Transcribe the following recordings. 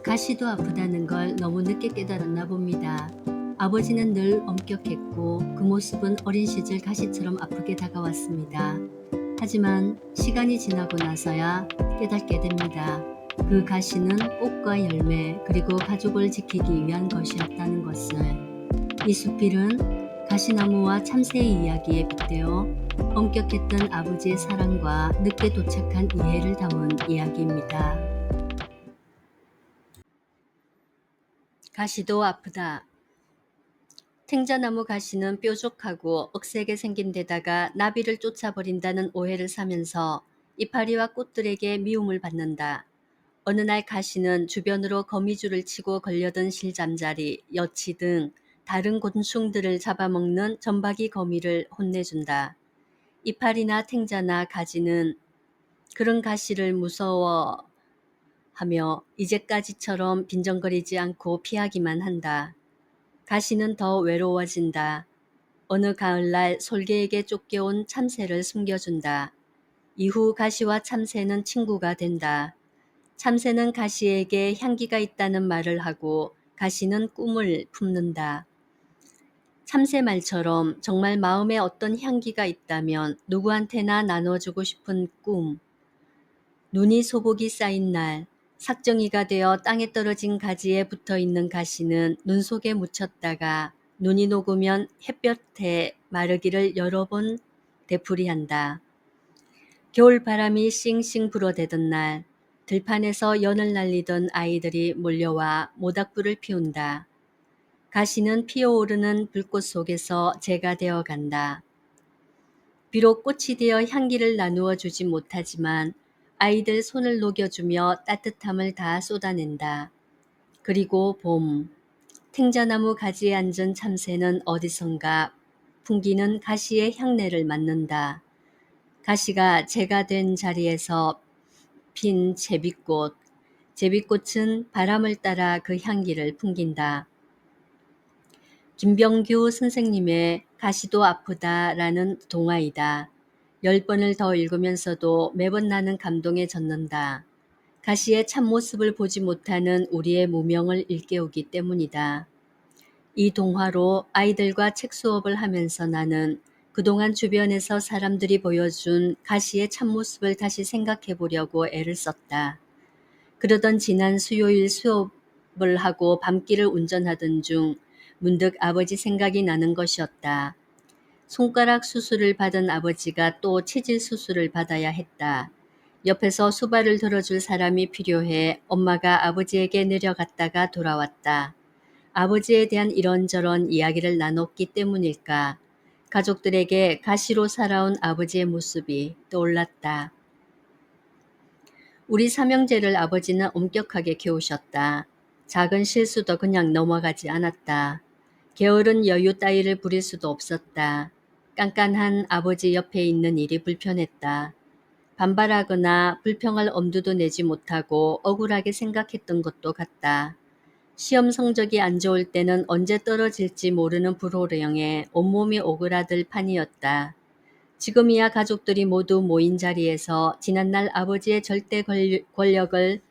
가시도 아프다는 걸 너무 늦게 깨달았나 봅니다. 아버지는 늘 엄격했고 그 모습은 어린 시절 가시처럼 아프게 다가왔습니다. 하지만 시간이 지나고 나서야 깨닫게 됩니다. 그 가시는 꽃과 열매 그리고 가족을 지키기 위한 것이었다는 것을. 이 수필은 가시나무와 참새의 이야기에 빗대어 엄격했던 아버지의 사랑과 늦게 도착한 이해를 담은 이야기입니다. 가시도 아프다. 탱자나무 가시는 뾰족하고 억세게 생긴 데다가 나비를 쫓아버린다는 오해를 사면서 이파리와 꽃들에게 미움을 받는다. 어느 날 가시는 주변으로 거미줄을 치고 걸려든 실잠자리, 여치 등 다른 곤충들을 잡아먹는 점박이 거미를 혼내준다. 이파리나 탱자나 가지는 그런 가시를 무서워하며 이제까지처럼 빈정거리지 않고 피하기만 한다. 가시는 더 외로워진다. 어느 가을날 솔개에게 쫓겨온 참새를 숨겨준다. 이후 가시와 참새는 친구가 된다. 참새는 가시에게 향기가 있다는 말을 하고 가시는 꿈을 품는다. 참새 말처럼 정말 마음에 어떤 향기가 있다면 누구한테나 나눠주고 싶은 꿈. 눈이 소복이 쌓인 날, 삭정이가 되어 땅에 떨어진 가지에 붙어있는 가시는 눈 속에 묻혔다가 눈이 녹으면 햇볕에 마르기를 여러 번 되풀이한다. 겨울 바람이 싱싱 불어대던 날, 들판에서 연을 날리던 아이들이 몰려와 모닥불을 피운다. 가시는 피어오르는 불꽃 속에서 재가 되어 간다. 비록 꽃이 되어 향기를 나누어 주지 못하지만 아이들 손을 녹여주며 따뜻함을 다 쏟아낸다. 그리고 봄, 탱자나무 가지에 앉은 참새는 어디선가 풍기는 가시의 향내를 맡는다. 가시가 재가 된 자리에서 핀 제비꽃, 제비꽃은 바람을 따라 그 향기를 풍긴다. 김병규 선생님의 가시도 아프다라는 동화이다. 10번을 더 읽으면서도 매번 나는 감동에 젖는다. 가시의 참모습을 보지 못하는 우리의 무명을 일깨우기 때문이다. 이 동화로 아이들과 책 수업을 하면서 나는 그동안 주변에서 사람들이 보여준 가시의 참모습을 다시 생각해 보려고 애를 썼다. 그러던 지난 수요일 수업을 하고 밤길을 운전하던 중 문득 아버지 생각이 나는 것이었다. 손가락 수술을 받은 아버지가 또 치질 수술을 받아야 했다. 옆에서 수발을 들어줄 사람이 필요해 엄마가 아버지에게 내려갔다가 돌아왔다. 아버지에 대한 이런저런 이야기를 나눴기 때문일까? 가족들에게 가시로 살아온 아버지의 모습이 떠올랐다. 우리 삼형제를 아버지는 엄격하게 키우셨다. 작은 실수도 그냥 넘어가지 않았다. 게으른 여유 따위를 부릴 수도 없었다. 깐깐한 아버지 옆에 있는 일이 불편했다. 반발하거나 불평할 엄두도 내지 못하고 억울하게 생각했던 것도 같다. 시험 성적이 안 좋을 때는 언제 떨어질지 모르는 불호령에 온몸이 오그라들 판이었다. 지금이야 가족들이 모두 모인 자리에서 지난날 아버지의 절대 권력을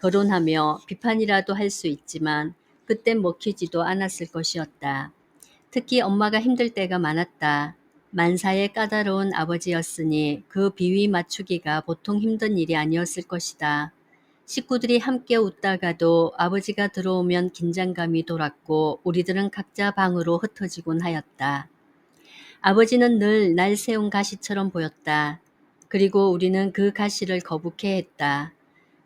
거론하며 비판이라도 할 수 있지만 그땐 먹히지도 않았을 것이었다. 특히 엄마가 힘들 때가 많았다. 만사의 까다로운 아버지였으니 그 비위 맞추기가 보통 힘든 일이 아니었을 것이다. 식구들이 함께 웃다가도 아버지가 들어오면 긴장감이 돌았고 우리들은 각자 방으로 흩어지곤 하였다. 아버지는 늘 날 세운 가시처럼 보였다. 그리고 우리는 그 가시를 거북해 했다.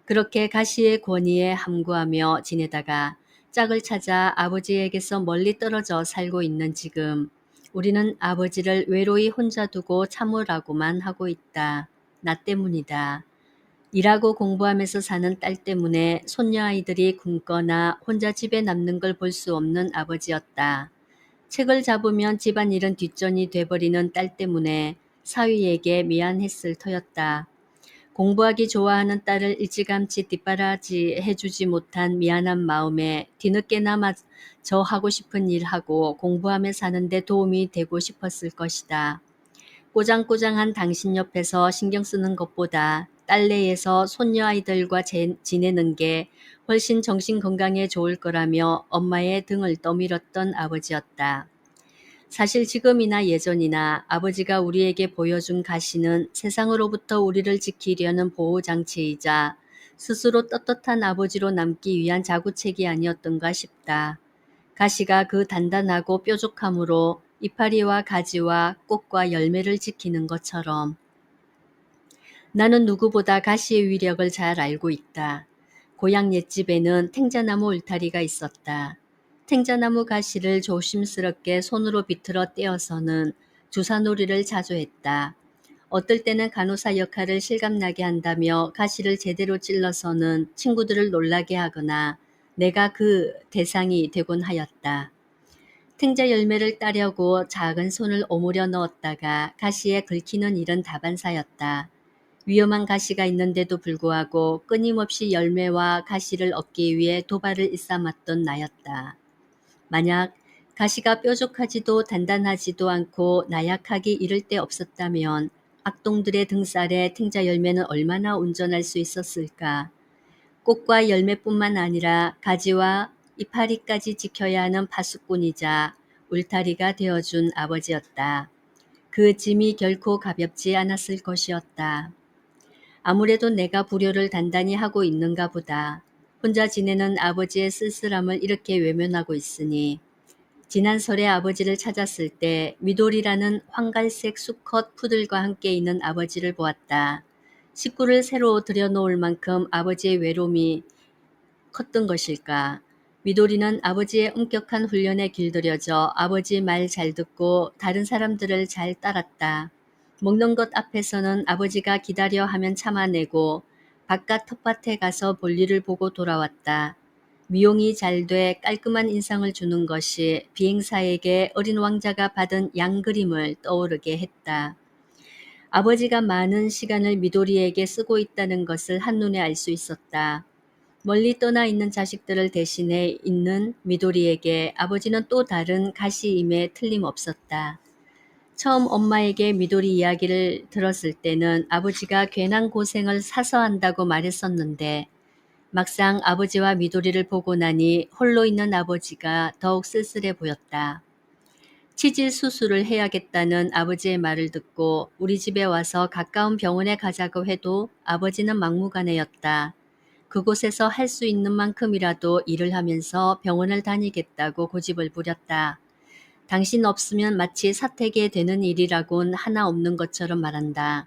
그렇게 가시의 권위에 함구하며 지내다가 짝을 찾아 아버지에게서 멀리 떨어져 살고 있는 지금 우리는 아버지를 외로이 혼자 두고 참으라고만 하고 있다. 나 때문이다. 일하고 공부하면서 사는 딸 때문에 손녀 아이들이 굶거나 혼자 집에 남는 걸 볼 수 없는 아버지였다. 책을 잡으면 집안일은 뒷전이 돼버리는 딸 때문에 사위에게 미안했을 터였다. 공부하기 좋아하는 딸을 일찌감치 뒷바라지 해주지 못한 미안한 마음에 뒤늦게나마 저 하고 싶은 일하고 공부하며 사는데 도움이 되고 싶었을 것이다. 꼬장꼬장한 당신 옆에서 신경 쓰는 것보다 딸내에서 손녀아이들과 지내는 게 훨씬 정신 건강에 좋을 거라며 엄마의 등을 떠밀었던 아버지였다. 사실 지금이나 예전이나 아버지가 우리에게 보여준 가시는 세상으로부터 우리를 지키려는 보호장치이자 스스로 떳떳한 아버지로 남기 위한 자구책이 아니었던가 싶다. 가시가 그 단단하고 뾰족함으로 이파리와 가지와 꽃과 열매를 지키는 것처럼 나는 누구보다 가시의 위력을 잘 알고 있다. 고향 옛집에는 탱자나무 울타리가 있었다. 탱자나무 가시를 조심스럽게 손으로 비틀어 떼어서는 주사놀이를 자주 했다. 어떨 때는 간호사 역할을 실감나게 한다며 가시를 제대로 찔러서는 친구들을 놀라게 하거나 내가 그 대상이 되곤 하였다. 탱자 열매를 따려고 작은 손을 오므려 넣었다가 가시에 긁히는 일은 다반사였다. 위험한 가시가 있는데도 불구하고 끊임없이 열매와 가시를 얻기 위해 도발을 일삼았던 나였다. 만약 가시가 뾰족하지도 단단하지도 않고 나약하기 이를 데 없었다면 악동들의 등살에 탱자 열매는 얼마나 온전할 수 있었을까. 꽃과 열매뿐만 아니라 가지와 이파리까지 지켜야 하는 파수꾼이자 울타리가 되어준 아버지였다. 그 짐이 결코 가볍지 않았을 것이었다. 아무래도 내가 불효를 단단히 하고 있는가 보다. 혼자 지내는 아버지의 쓸쓸함을 이렇게 외면하고 있으니 지난 설에 아버지를 찾았을 때 미돌이라는 황갈색 수컷 푸들과 함께 있는 아버지를 보았다. 식구를 새로 들여놓을 만큼 아버지의 외로움이 컸던 것일까. 미도리는 아버지의 엄격한 훈련에 길들여져 아버지 말 잘 듣고 다른 사람들을 잘 따랐다. 먹는 것 앞에서는 아버지가 기다려 하면 참아내고 바깥 텃밭에 가서 볼일을 보고 돌아왔다. 미용이 잘 돼 깔끔한 인상을 주는 것이 비행사에게 어린 왕자가 받은 양 그림을 떠오르게 했다. 아버지가 많은 시간을 미도리에게 쓰고 있다는 것을 한눈에 알 수 있었다. 멀리 떠나 있는 자식들을 대신해 있는 미도리에게 아버지는 또 다른 가시임에 틀림없었다. 처음 엄마에게 미도리 이야기를 들었을 때는 아버지가 괜한 고생을 사서 한다고 말했었는데 막상 아버지와 미도리를 보고 나니 홀로 있는 아버지가 더욱 쓸쓸해 보였다. 치질 수술을 해야겠다는 아버지의 말을 듣고 우리 집에 와서 가까운 병원에 가자고 해도 아버지는 막무가내였다. 그곳에서 할 수 있는 만큼이라도 일을 하면서 병원을 다니겠다고 고집을 부렸다. 당신 없으면 마치 사택에 되는 일이라곤 하나 없는 것처럼 말한다.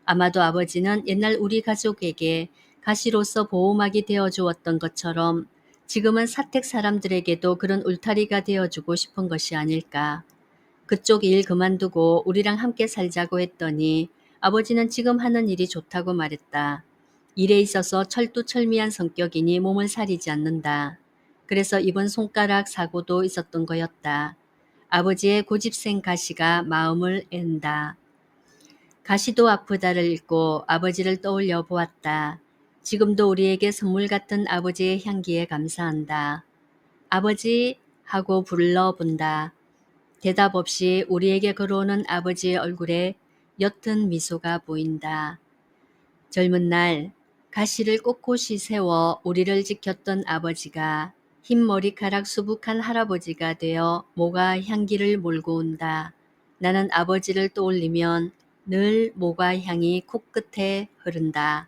아마도 아버지는 옛날 우리 가족에게 가시로서 보호막이 되어주었던 것처럼 지금은 사택 사람들에게도 그런 울타리가 되어주고 싶은 것이 아닐까. 그쪽 일 그만두고 우리랑 함께 살자고 했더니 아버지는 지금 하는 일이 좋다고 말했다. 일에 있어서 철두철미한 성격이니 몸을 사리지 않는다. 그래서 이번 손가락 사고도 있었던 거였다. 아버지의 고집센 가시가 마음을 앤다. 가시도 아프다를 읽고 아버지를 떠올려 보았다. 지금도 우리에게 선물 같은 아버지의 향기에 감사한다. 아버지 하고 불러본다. 대답 없이 우리에게 걸어오는 아버지의 얼굴에 옅은 미소가 보인다. 젊은 날 가시를 꼿꼿이 세워 우리를 지켰던 아버지가 흰 머리카락 수북한 할아버지가 되어 모가 향기를 몰고 온다. 나는 아버지를 떠올리면 늘 모가 향이 코끝에 흐른다.